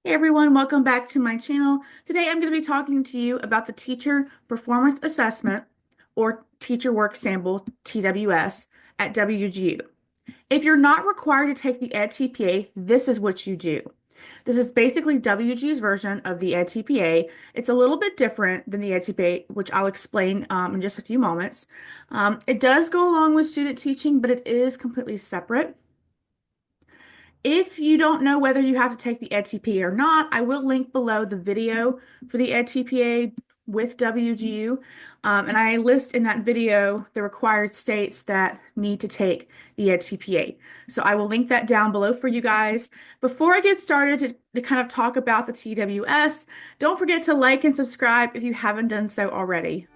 Hey everyone, welcome back to my channel. Today I'm going to be talking to you about the Teacher Performance Assessment or Teacher Work Sample, TWS, at WGU. If you're not required to take the EdTPA, this is what you do. This is basically WGU's version of the EdTPA. It's a little bit different than the EdTPA, which I'll explain in just a few moments. It does go along with student teaching, but it is completely separate. If you don't know whether you have to take the EdTPA or not, I will link below the video for the EdTPA with WGU. And I list in that video the required states that need to take the EdTPA. So I will link that down below for you guys. Before I get started to kind of talk about the TWS, don't forget to like and subscribe if you haven't done so already.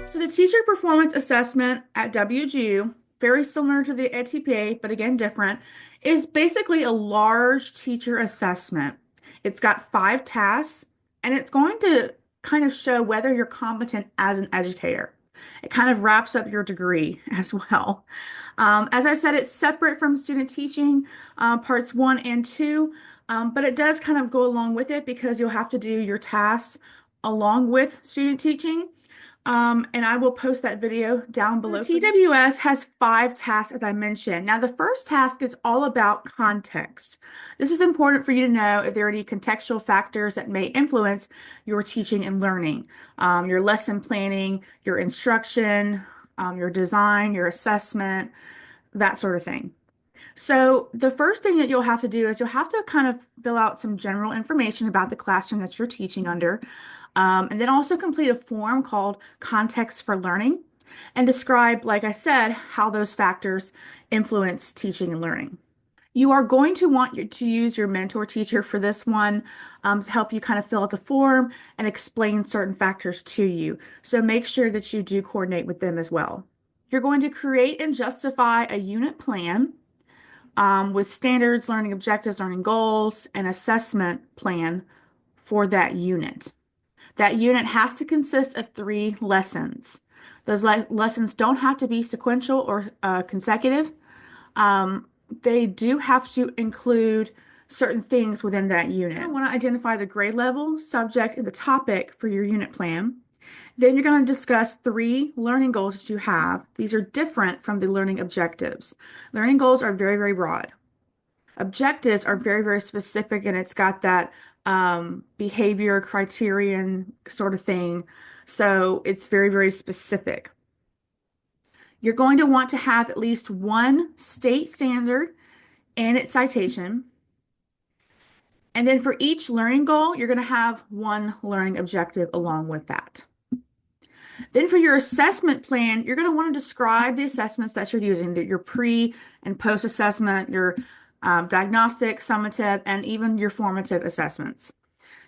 So the teacher performance assessment at WGU, very similar to the EdTPA, but again different, is basically a large teacher assessment. It's got 5 tasks, and it's going to kind of show whether you're competent as an educator. It kind of wraps up your degree as well. As I said, it's separate from student teaching, parts 1 and 2, but it does kind of go along with it because you'll have to do your tasks along with student teaching. And I will post that video down below. The TWS has 5 tasks, as I mentioned. Now, the first task is all about context. This is important for you to know if there are any contextual factors that may influence your teaching and learning, your lesson planning, your instruction, your design, your assessment, that sort of thing. So the first thing that you'll have to do is you'll have to kind of fill out some general information about the classroom that you're teaching under, and then also complete a form called Context for Learning and describe, like I said, how those factors influence teaching and learning. You are going to want to use your mentor teacher for this one to help you kind of fill out the form and explain certain factors to you. So make sure that you do coordinate with them as well. You're going to create and justify a unit plan with standards, learning objectives, learning goals, and assessment plan for that unit. That unit has to consist of 3 lessons. Those lessons don't have to be sequential or consecutive. They do have to include certain things within that unit. You want to identify the grade level, subject, and the topic for your unit plan. Then you're going to discuss 3 learning goals that you have. These are different from the learning objectives. Learning goals are very, very broad. Objectives are very, very specific, and it's got that behavior criterion sort of thing. So it's very, very specific. You're going to want to have at least 1 state standard and its citation. And then for each learning goal, you're going to have 1 learning objective along with that. Then for your assessment plan, you're going to want to describe the assessments that you're using, your pre and post assessment, your diagnostic, summative, and even your formative assessments.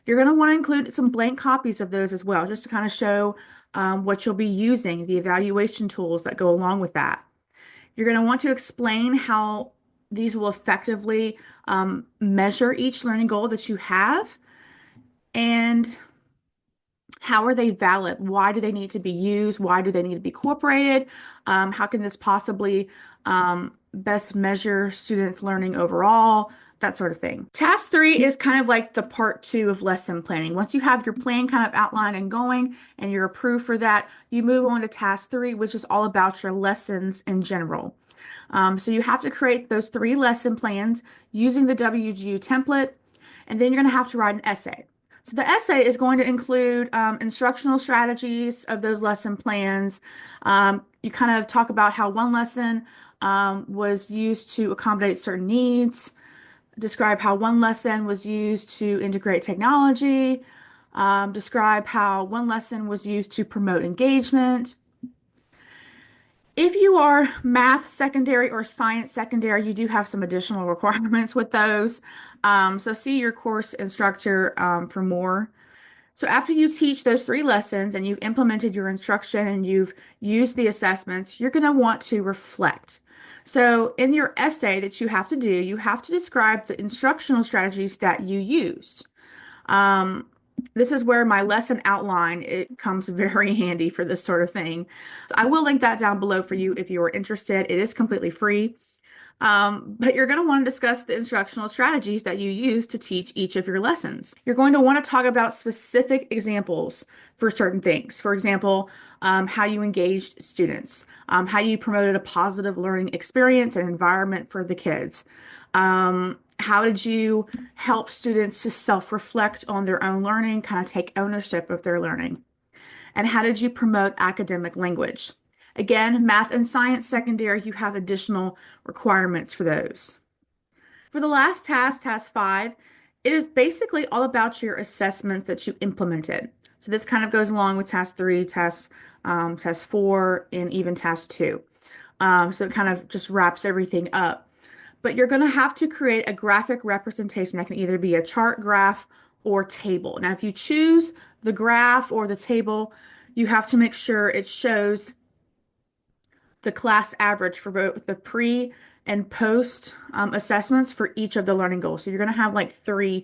You're going to want to include some blank copies of those as well, just to kind of show what you'll be using, the evaluation tools that go along with that. You're going to want to explain how these will effectively measure each learning goal that you have, and how are they valid? Why do they need to be used? Why do they need to be incorporated? How can this possibly best measure students' learning overall? That sort of thing. Task 3 is kind of like the part 2 of lesson planning. Once you have your plan kind of outlined and going and you're approved for that, you move on to task 3, which is all about your lessons in general. So you have to create those 3 lesson plans using the WGU template, and then you're going to have to write an essay. So the essay is going to include instructional strategies of those lesson plans. You kind of talk about how one lesson was used to accommodate certain needs, describe how one lesson was used to integrate technology, describe how one lesson was used to promote engagement. If you are math secondary or science secondary, you do have some additional requirements with those. So see your course instructor for more. So after you teach those 3 lessons and you've implemented your instruction and you've used the assessments, you're going to want to reflect. So in your essay that you have to do, you have to describe the instructional strategies that you used. Um, this is where my lesson outline, it comes very handy for this sort of thing. So I will link that down below for you if you are interested. It is completely free. But you're going to want to discuss the instructional strategies that you use to teach each of your lessons. You're going to want to talk about specific examples for certain things. For example, how you engaged students, how you promoted a positive learning experience and environment for the kids. How did you help students to self-reflect on their own learning, kind of take ownership of their learning? And how did you promote academic language? Again, math and science secondary, you have additional requirements for those. For the last task, task 5, it is basically all about your assessments that you implemented. So this kind of goes along with task 3, task 4, and even task 2. So it kind of just wraps everything up. But you're going to have to create a graphic representation that can either be a chart, graph, or table. Now, if you choose the graph or the table, you have to make sure it shows the class average for both the pre and post assessments for each of the learning goals. So you're going to have like 3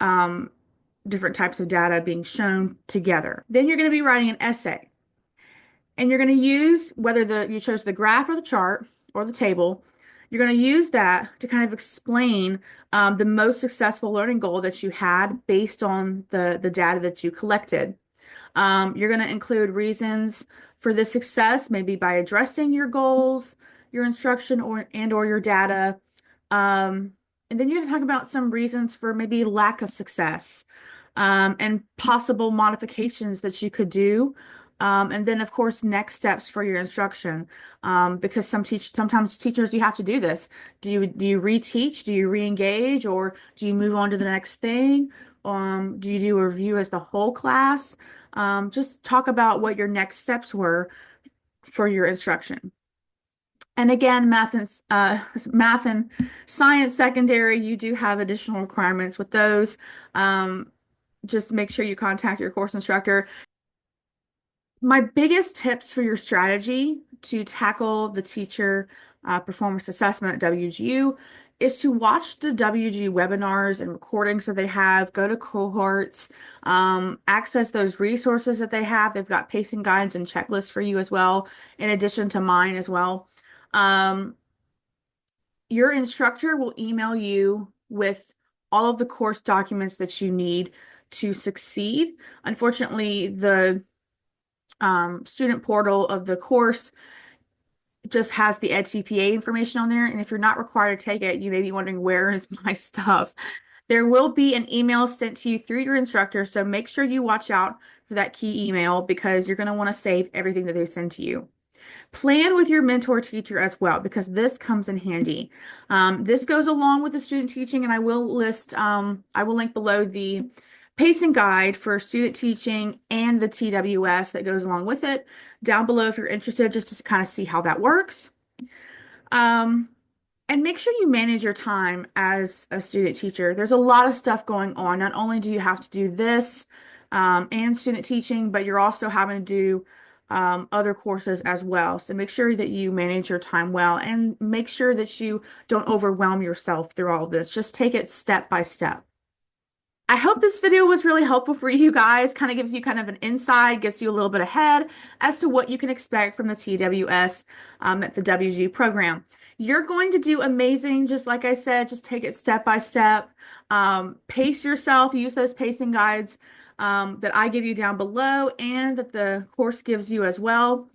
um, different types of data being shown together. Then you're going to be writing an essay. And you're going to use whether you chose the graph or the chart or the table, you're going to use that to kind of explain the most successful learning goal that you had based on the data that you collected. You're going to include reasons for the success, maybe by addressing your goals, your instruction, or your data. And then you're going to talk about some reasons for maybe lack of success, and possible modifications that you could do. And then, of course, next steps for your instruction, because sometimes teachers, you have to do this. Do you reteach? Do you re-engage, or do you move on to the next thing? Do you do a review as the whole class? Just talk about what your next steps were for your instruction. And again, math and science secondary, you do have additional requirements with those. Just make sure you contact your course instructor. My biggest tips for your strategy to tackle the teacher performance assessment at WGU is to watch the WGU webinars and recordings that they have, go to cohorts, access those resources that they have. They've got pacing guides and checklists for you as well, in addition to mine as well. Your instructor will email you with all of the course documents that you need to succeed. Unfortunately, the student portal of the course just has the EdTPA information on there. And if you're not required to take it, you may be wondering, where is my stuff? There will be an email sent to you through your instructor. So make sure you watch out for that key email, because you're going to want to save everything that they send to you. Plan with your mentor teacher as well, because this comes in handy. This goes along with the student teaching, and I will link below the pacing guide for student teaching and the TWS that goes along with it down below if you're interested, just to kind of see how that works. And make sure you manage your time as a student teacher. There's a lot of stuff going on. Not only do you have to do this and student teaching, but you're also having to do other courses as well. So make sure that you manage your time well, and make sure that you don't overwhelm yourself through all of this. Just take it step by step. I hope this video was really helpful for you guys, kind of gives you kind of an insight, gets you a little bit ahead as to what you can expect from the TWS at the WGU program. You're going to do amazing, just like I said, just take it step by step. Pace yourself, use those pacing guides that I give you down below and that the course gives you as well.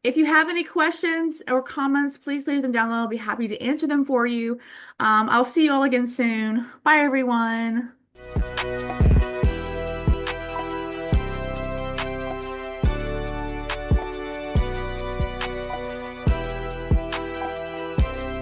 If you have any questions or comments, please leave them down below. I'll be happy to answer them for you. I'll see you all again soon. Bye, everyone.